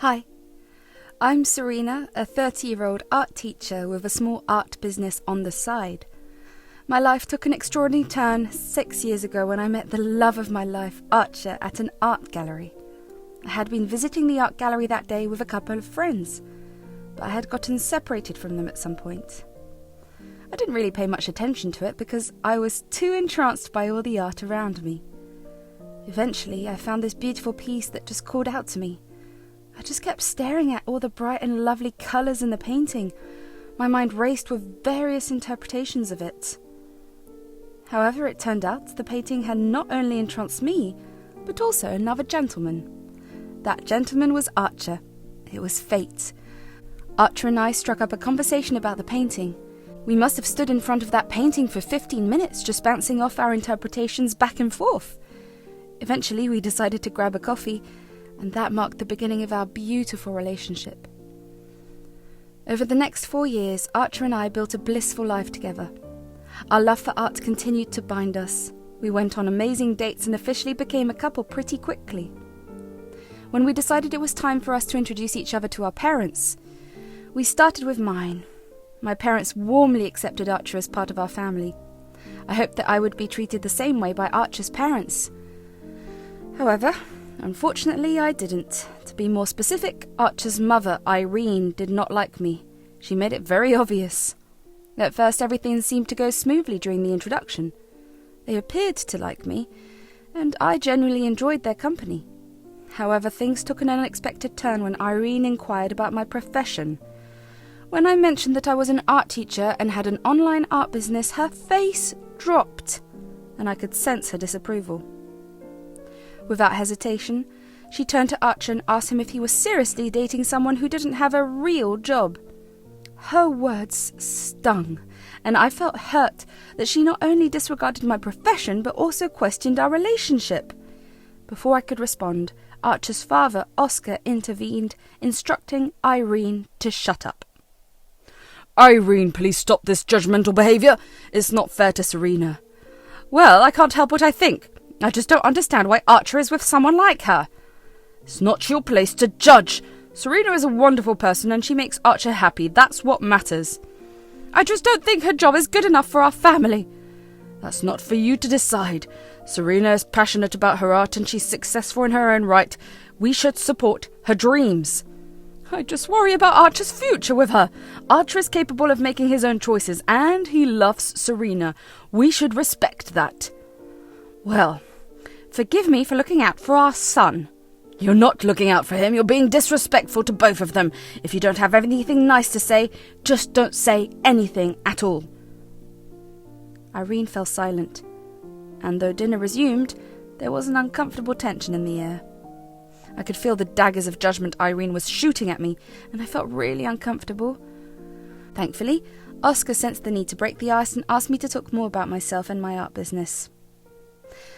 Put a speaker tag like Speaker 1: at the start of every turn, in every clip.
Speaker 1: Hi, I'm Serena, a 30-year-old art teacher with a small art business on the side. My life took an extraordinary turn 6 years ago when I met the love of my life, Archer, at an art gallery. I had been visiting the art gallery that day with a couple of friends, but I had gotten separated from them at some point. I didn't really pay much attention to it because I was too entranced by all the art around me. Eventually, I found this beautiful piece that just called out to me. I just kept staring at all the bright and lovely colours in the painting. My mind raced with various interpretations of it. However, it turned out the painting had not only entranced me, but also another gentleman. That gentleman was Archer. It was fate. Archer and I struck up a conversation about the painting. We must have stood in front of that painting for 15 minutes, just bouncing off our interpretations back and forth. Eventually, we decided to grab a coffee, and that marked the beginning of our beautiful relationship. Over the next 4 years, Archer and I built a blissful life together. Our love for art continued to bind us. We went on amazing dates and officially became a couple pretty quickly. When we decided it was time for us to introduce each other to our parents, we started with mine. My parents warmly accepted Archer as part of our family. I hoped that I would be treated the same way by Archer's parents. However, unfortunately, I didn't. To be more specific, Archer's mother, Irene, did not like me. She made it very obvious. At first, everything seemed to go smoothly during the introduction. They appeared to like me, and I genuinely enjoyed their company. However, things took an unexpected turn when Irene inquired about my profession. When I mentioned that I was an art teacher and had an online art business, her face dropped, and I could sense her disapproval. Without hesitation, she turned to Archer and asked him if he was seriously dating someone who didn't have a real job. Her words stung, and I felt hurt that she not only disregarded my profession but also questioned our relationship. Before I could respond, Archer's father, Oscar, intervened, instructing Irene to shut up.
Speaker 2: "Irene, please stop this judgmental behaviour. It's not fair to Serena."
Speaker 1: "Well, I can't help what I think. I just don't understand why Archer is with someone like her."
Speaker 2: "It's not your place to judge. Serena is a wonderful person and she makes Archer happy. That's what matters."
Speaker 1: "I just don't think her job is good enough for our family."
Speaker 2: "That's not for you to decide. Serena is passionate about her art and she's successful in her own right. We should support her dreams."
Speaker 1: "I just worry about Archer's future with her.
Speaker 2: Archer is capable of making his own choices and he loves Serena. We should respect that."
Speaker 1: "Well, forgive me for looking out for our son."
Speaker 2: "You're not looking out for him. You're being disrespectful to both of them. If you don't have anything nice to say, just don't say anything at all."
Speaker 1: Irene fell silent, and though dinner resumed, there was an uncomfortable tension in the air. I could feel the daggers of judgment Irene was shooting at me, and I felt really uncomfortable. Thankfully, Oscar sensed the need to break the ice and asked me to talk more about myself and my art business.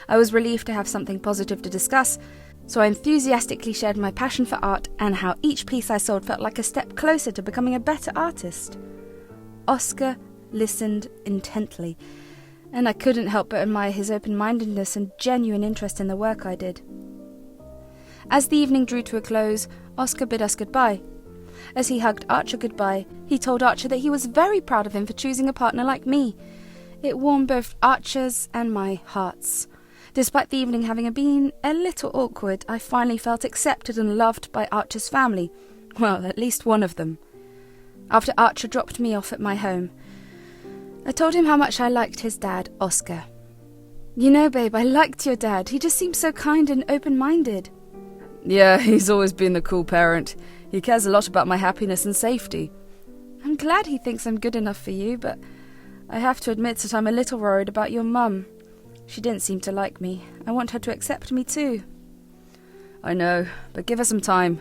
Speaker 1: I was relieved to have something positive to discuss, so I enthusiastically shared my passion for art and how each piece I sold felt like a step closer to becoming a better artist. Oscar listened intently, and I couldn't help but admire his open-mindedness and genuine interest in the work I did. As the evening drew to a close, Oscar bid us goodbye. As he hugged Archer goodbye, he told Archer that he was very proud of him for choosing a partner like me. It warmed both Archer's and my hearts. Despite the evening having been a little awkward, I finally felt accepted and loved by Archer's family. Well, at least one of them. After Archer dropped me off at my home, I told him how much I liked his dad, Oscar. "You know, babe, I liked your dad. He just seemed so kind and open-minded."
Speaker 2: "Yeah, he's always been the cool parent. He cares a lot about my happiness and safety."
Speaker 1: "I'm glad he thinks I'm good enough for you, but I have to admit that I'm a little worried about your mum. She didn't seem to like me. I want her to accept me too."
Speaker 2: "I know, but give her some time.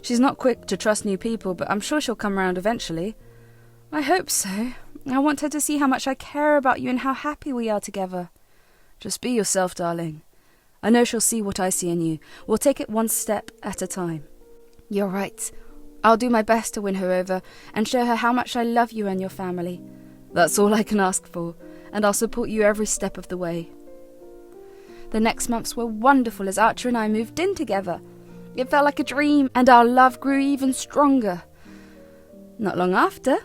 Speaker 2: She's not quick to trust new people, but I'm sure she'll come round eventually."
Speaker 1: "I hope so. I want her to see how much I care about you and how happy we are together."
Speaker 2: "Just be yourself, darling. I know she'll see what I see in you. We'll take it one step at a time."
Speaker 1: "You're right. I'll do my best to win her over and show her how much I love you and your family."
Speaker 2: "That's all I can ask for, and I'll support you every step of the way."
Speaker 1: The next months were wonderful as Archer and I moved in together. It felt like a dream, and our love grew even stronger. Not long after,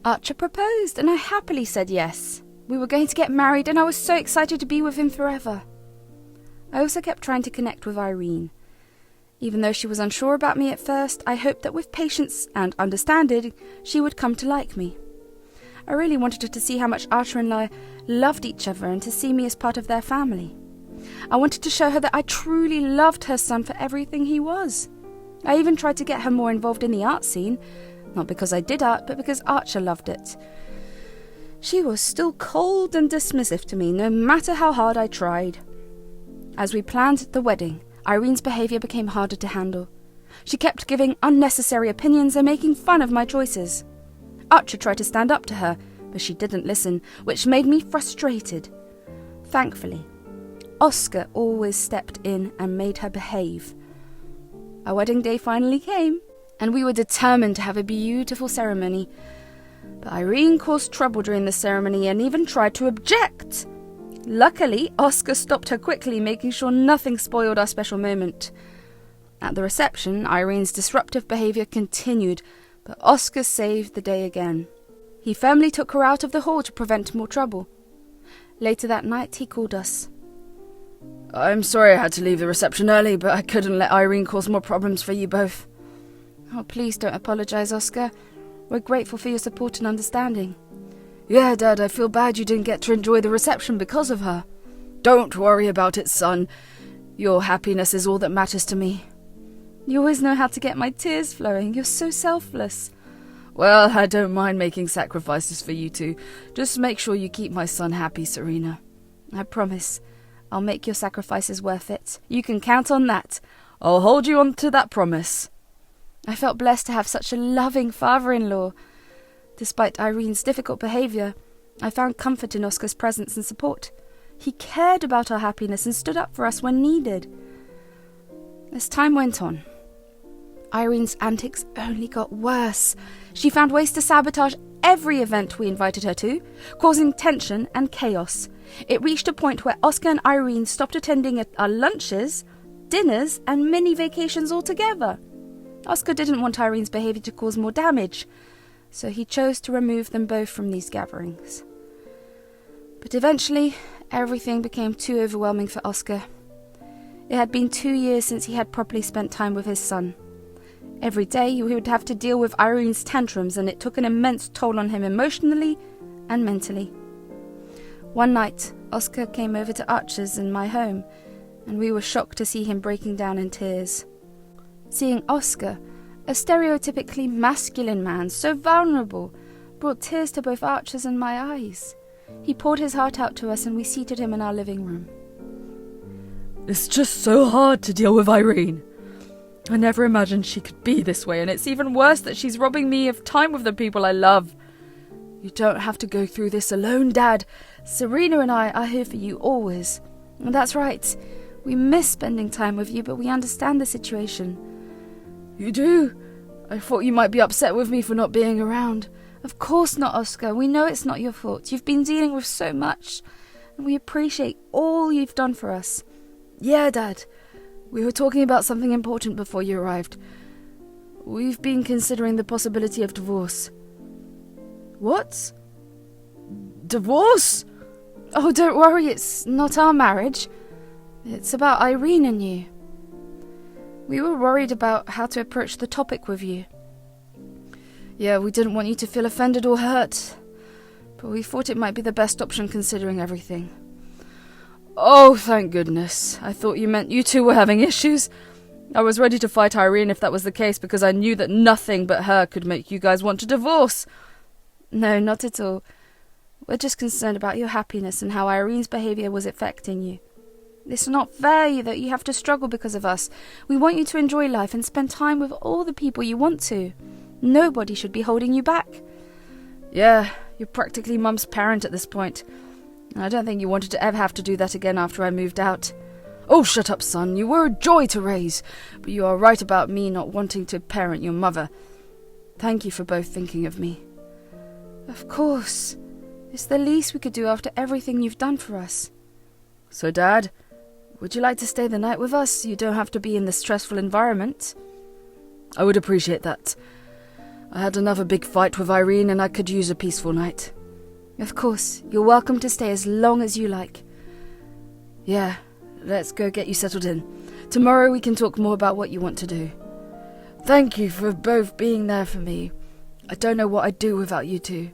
Speaker 1: Archer proposed, and I happily said yes. We were going to get married, and I was so excited to be with him forever. I also kept trying to connect with Irene. Even though she was unsure about me at first, I hoped that with patience and understanding, she would come to like me. I really wanted her to see how much Archer and I loved each other and to see me as part of their family. I wanted to show her that I truly loved her son for everything he was. I even tried to get her more involved in the art scene, not because I did art, but because Archer loved it. She was still cold and dismissive to me, no matter how hard I tried. As we planned the wedding, Irene's behaviour became harder to handle. She kept giving unnecessary opinions and making fun of my choices. Archer tried to stand up to her, but she didn't listen, which made me frustrated. Thankfully, Oscar always stepped in and made her behave. Our wedding day finally came, and we were determined to have a beautiful ceremony. But Irene caused trouble during the ceremony and even tried to object. Luckily, Oscar stopped her quickly, making sure nothing spoiled our special moment. At the reception, Irene's disruptive behaviour continued, but Oscar saved the day again. He firmly took her out of the hall to prevent more trouble. Later that night, he called us.
Speaker 2: I'm sorry I had to leave the reception early, but I couldn't let Irene cause more problems for you both.
Speaker 1: Oh, please don't apologise, Oscar. We're grateful for your support and understanding.
Speaker 2: Yeah, Dad, I feel bad you didn't get to enjoy the reception because of her. Don't worry about it, son. Your happiness is all that matters to me.
Speaker 1: You always know how to get my tears flowing. You're so selfless.
Speaker 2: Well, I don't mind making sacrifices for you two. Just make sure you keep my son happy, Serena.
Speaker 1: I promise. I'll make your sacrifices worth it. You can count on that.
Speaker 2: I'll hold you on to that promise.
Speaker 1: I felt blessed to have such a loving father-in-law. Despite Irene's difficult behaviour, I found comfort in Oscar's presence and support. He cared about our happiness and stood up for us when needed. As time went on, Irene's antics only got worse. She found ways to sabotage every event we invited her to, causing tension and chaos. It reached a point where Oscar and Irene stopped attending our lunches, dinners, and mini vacations altogether. Oscar didn't want Irene's behaviour to cause more damage, so he chose to remove them both from these gatherings. But eventually, everything became too overwhelming for Oscar. It had been 2 years since he had properly spent time with his son. Every day he would have to deal with Irene's tantrums, and it took an immense toll on him emotionally and mentally. One night, Oscar came over to Archer's in my home, and we were shocked to see him breaking down in tears. Seeing Oscar, a stereotypically masculine man, so vulnerable, brought tears to both Archer's and my eyes. He poured his heart out to us, and we seated him in our living room.
Speaker 2: It's just so hard to deal with Irene. I never imagined she could be this way, and it's even worse that she's robbing me of time with the people I love. You don't have to go through this alone, Dad.
Speaker 1: Serena and I are here for you always. And that's right. We miss spending time with you, but we understand the situation.
Speaker 2: You do? I thought you might be upset with me for not being around.
Speaker 1: Of course not, Oscar. We know it's not your fault. You've been dealing with so much, and we appreciate all you've done for us.
Speaker 2: Yeah, Dad. We were talking about something important before you arrived. We've been considering the possibility of divorce.
Speaker 1: What?
Speaker 2: Divorce?
Speaker 1: Oh, don't worry, it's not our marriage. It's about Irene and you. We were worried about how to approach the topic with you.
Speaker 2: Yeah, we didn't want you to feel offended or hurt, but we thought it might be the best option considering everything. Oh, thank goodness. I thought you meant you two were having issues. I was ready to fight Irene if that was the case, because I knew that nothing but her could make you guys want to divorce.
Speaker 1: No, not at all. We're just concerned about your happiness and how Irene's behaviour was affecting you. It's not fair that you have to struggle because of us. We want you to enjoy life and spend time with all the people you want to. Nobody should be holding you back.
Speaker 2: Yeah, you're practically Mum's parent at this point. I don't think you wanted to ever have to do that again after I moved out. Oh, shut up, son. You were a joy to raise, but you are right about me not wanting to parent your mother. Thank you for both thinking of me.
Speaker 1: Of course. It's the least we could do after everything you've done for us.
Speaker 2: So, Dad, Would you like to stay the night with us? You don't have to be in this stressful environment. I would appreciate that. I had another big fight with Irene and I could use a peaceful night.
Speaker 1: Of course, you're welcome to stay as long as you like.
Speaker 2: Yeah, let's go get you settled in. Tomorrow we can talk more about what you want to do. Thank you for both being there for me. I don't know what I'd do without you two.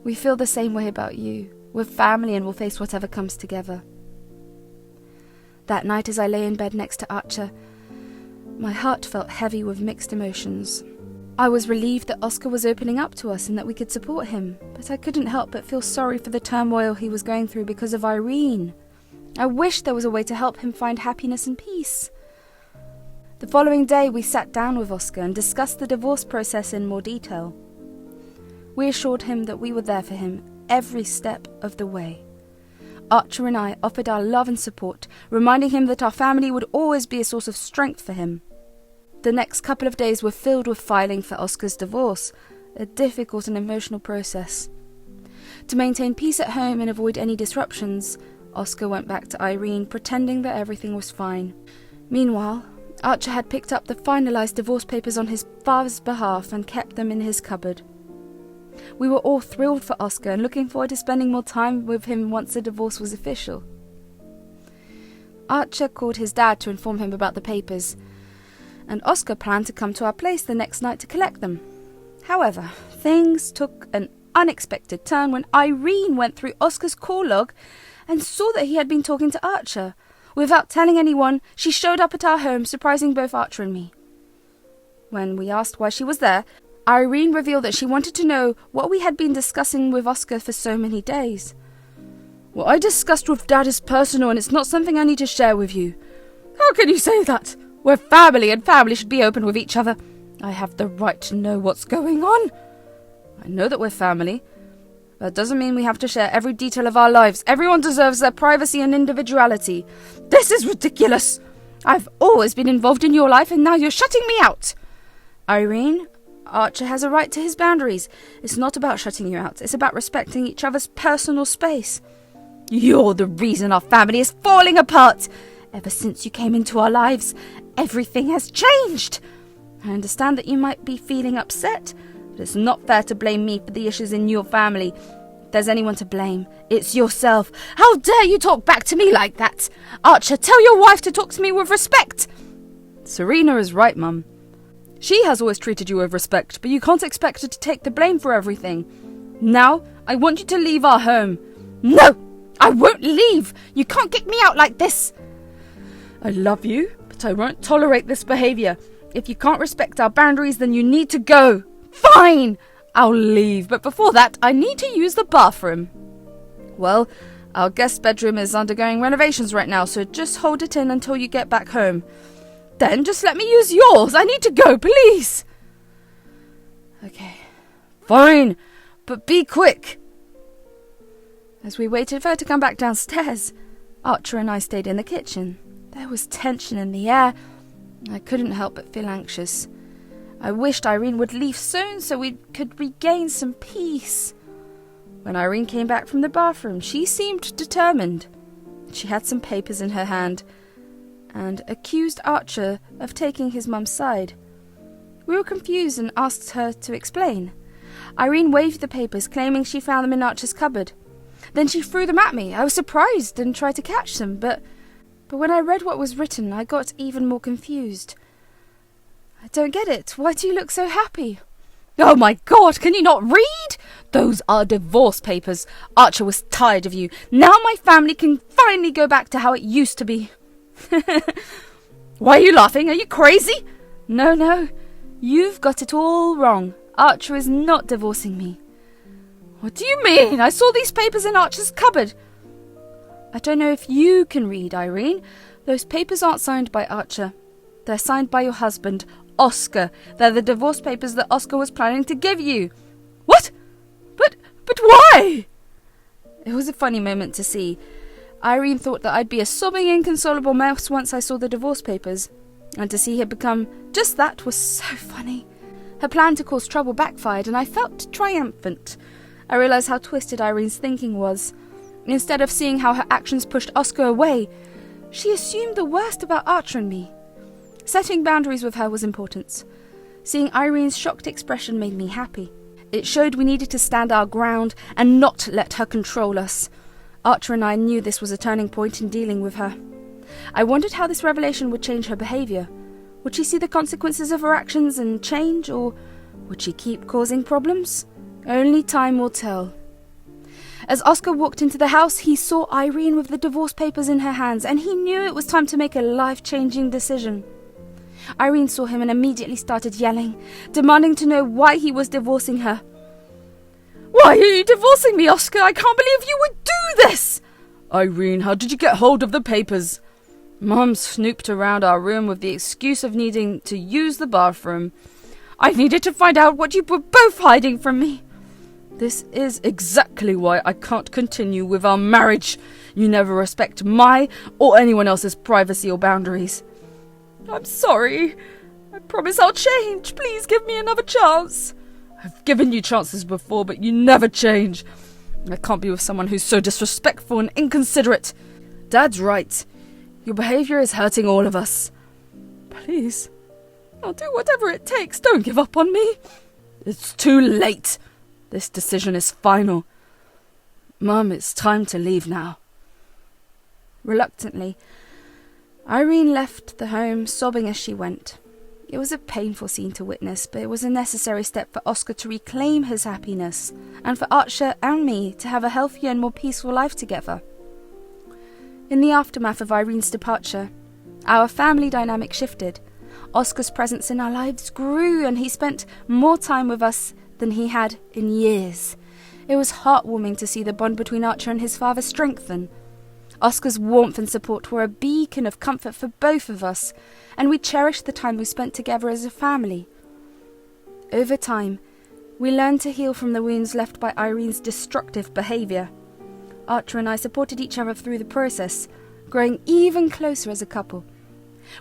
Speaker 1: We feel the same way about you. We're family and we'll face whatever comes together. That night as I lay in bed next to Archer, my heart felt heavy with mixed emotions. I was relieved that Oscar was opening up to us and that we could support him, but I couldn't help but feel sorry for the turmoil he was going through because of Irene. I wished there was a way to help him find happiness and peace. The following day we sat down with Oscar and discussed the divorce process in more detail. We assured him that we were there for him every step of the way. Archer and I offered our love and support, reminding him that our family would always be a source of strength for him. The next couple of days were filled with filing for Oscar's divorce, a difficult and emotional process. To maintain peace at home and avoid any disruptions, Oscar went back to Irene, pretending that everything was fine. Meanwhile, Archer had picked up the finalised divorce papers on his father's behalf and kept them in his cupboard. We were all thrilled for Oscar and looking forward to spending more time with him once the divorce was official. Archer called his dad to inform him about the papers, and Oscar planned to come to our place the next night to collect them. However, things took an unexpected turn when Irene went through Oscar's call log and saw that he had been talking to Archer. Without telling anyone, she showed up at our home, surprising both Archer and me. When we asked why she was there, Irene revealed that she wanted to know what we had been discussing with Oscar for so many days.
Speaker 2: What I discussed with Dad is personal and it's not something I need to share with you. How can you say that? We're family and family should be open with each other. I have the right to know what's going on. I know that we're family. That doesn't mean we have to share every detail of our lives. Everyone deserves their privacy and individuality. This is ridiculous. I've always been involved in your life and now you're shutting me out.
Speaker 1: Irene, Archer has a right to his boundaries. It's not about shutting you out. It's about respecting each other's personal space.
Speaker 2: You're the reason our family is falling apart.
Speaker 1: Ever since you came into our lives, everything has changed. I understand that you might be feeling upset, but it's not fair to blame me for the issues in your family. If there's anyone to blame, it's yourself.
Speaker 2: How dare you talk back to me like that? Archer, tell your wife to talk to me with respect. Serena is right, Mum. She has always treated you with respect, but you can't expect her to take the blame for everything. Now, I want you to leave our home.
Speaker 1: No, I won't leave. You can't kick me out like this.
Speaker 2: I love you, but I won't tolerate this behaviour. If you can't respect our boundaries, then you need to go.
Speaker 1: Fine,
Speaker 2: I'll leave, but before that, I need to use the bathroom. Well, our guest bedroom is undergoing renovations right now, so just hold it in until you get back home. Then just let me use yours. I need to go, please.
Speaker 1: Okay.
Speaker 2: Fine, but be quick.
Speaker 1: As we waited for her to come back downstairs, Archer and I stayed in the kitchen. There was tension in the air. I couldn't help but feel anxious. I wished Irene would leave soon so we could regain some peace. When Irene came back from the bathroom, she seemed determined. She had some papers in her hand and accused Archer of taking his mum's side. We were confused and asked her to explain. Irene waved the papers, claiming she found them in Archer's cupboard. Then she threw them at me. I was surprised and tried to catch them, but when I read what was written, I got even more confused. I don't get it. Why do you look so happy?
Speaker 2: Oh my God, can you not read? Those are divorce papers. Archer was tired of you. Now my family can finally go back to how it used to be. Why are you laughing? Are you crazy?
Speaker 1: No. You've got it all wrong. Archer is not divorcing me.
Speaker 2: What do you mean? I saw these papers in Archer's cupboard.
Speaker 1: I don't know if you can read, Irene. Those papers aren't signed by Archer. They're signed by your husband, Oscar. They're the divorce papers that Oscar was planning to give you.
Speaker 2: What? But why?
Speaker 1: It was a funny moment to see. Irene thought that I'd be a sobbing, inconsolable mess once I saw the divorce papers. And to see her become just that was so funny. Her plan to cause trouble backfired, and I felt triumphant. I realised how twisted Irene's thinking was. Instead of seeing how her actions pushed Oscar away, She assumed the worst about Archer and me. Setting boundaries with her was important. Seeing Irene's shocked expression made me happy. It showed we needed to stand our ground and not let her control us. Archer and I knew this was a turning point in dealing with her. I wondered how this revelation would change her behaviour. Would she see the consequences of her actions and change, or would she keep causing problems? Only time will tell. As Oscar walked into the house, he saw Irene with the divorce papers in her hands, and he knew it was time to make a life-changing decision. Irene saw him and immediately started yelling, demanding to know why he was divorcing her.
Speaker 2: "Why are you divorcing me, Oscar? I can't believe you would do this!" "Irene, how did you get hold of the papers?" Mum snooped around our room with the excuse of needing to use the bathroom.
Speaker 1: "I needed to find out what you were both hiding from me."
Speaker 2: "This is exactly why I can't continue with our marriage. You never respect my or anyone else's privacy or boundaries."
Speaker 1: "I'm sorry. I promise I'll change. Please give me another chance."
Speaker 2: "I've given you chances before, but you never change. I can't be with someone who's so disrespectful and inconsiderate. Dad's right. Your behaviour is hurting all of us. Please,
Speaker 1: I'll do whatever it takes. Don't give up on me."
Speaker 2: It's too late. This decision is final. Mum, it's time to leave now."
Speaker 1: Reluctantly, Irene left the home, sobbing as she went. It was a painful scene to witness, but it was a necessary step for Oscar to reclaim his happiness, and for Archer and me to have a healthier and more peaceful life together. In the aftermath of Irene's departure, our family dynamic shifted. Oscar's presence in our lives grew, and he spent more time with us than he had in years. It was heartwarming to see the bond between Archer and his father strengthen. Oscar's warmth and support were a beacon of comfort for both of us, and we cherished the time we spent together as a family. Over time, we learned to heal from the wounds left by Irene's destructive behaviour. Archer and I supported each other through the process, growing even closer as a couple.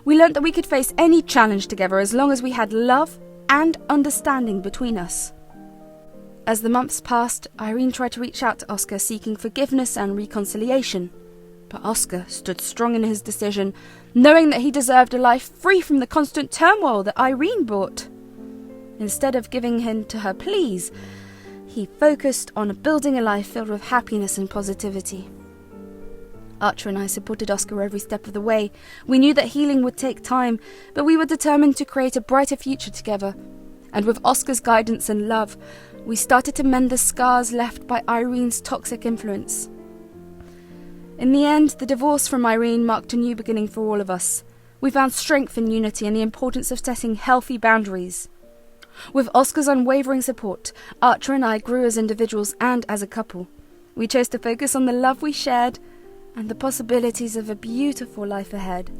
Speaker 1: We learnt that we could face any challenge together as long as we had love and understanding between us. As the months passed, Irene tried to reach out to Oscar seeking forgiveness and reconciliation. But Oscar stood strong in his decision, knowing that he deserved a life free from the constant turmoil that Irene brought. Instead of giving in to her pleas, he focused on building a life filled with happiness and positivity. Archer and I supported Oscar every step of the way. We knew that healing would take time, but we were determined to create a brighter future together. And with Oscar's guidance and love, we started to mend the scars left by Irene's toxic influence. In the end, the divorce from Irene marked a new beginning for all of us. We found strength in unity and the importance of setting healthy boundaries. With Oscar's unwavering support, Archer and I grew as individuals and as a couple. We chose to focus on the love we shared and the possibilities of a beautiful life ahead.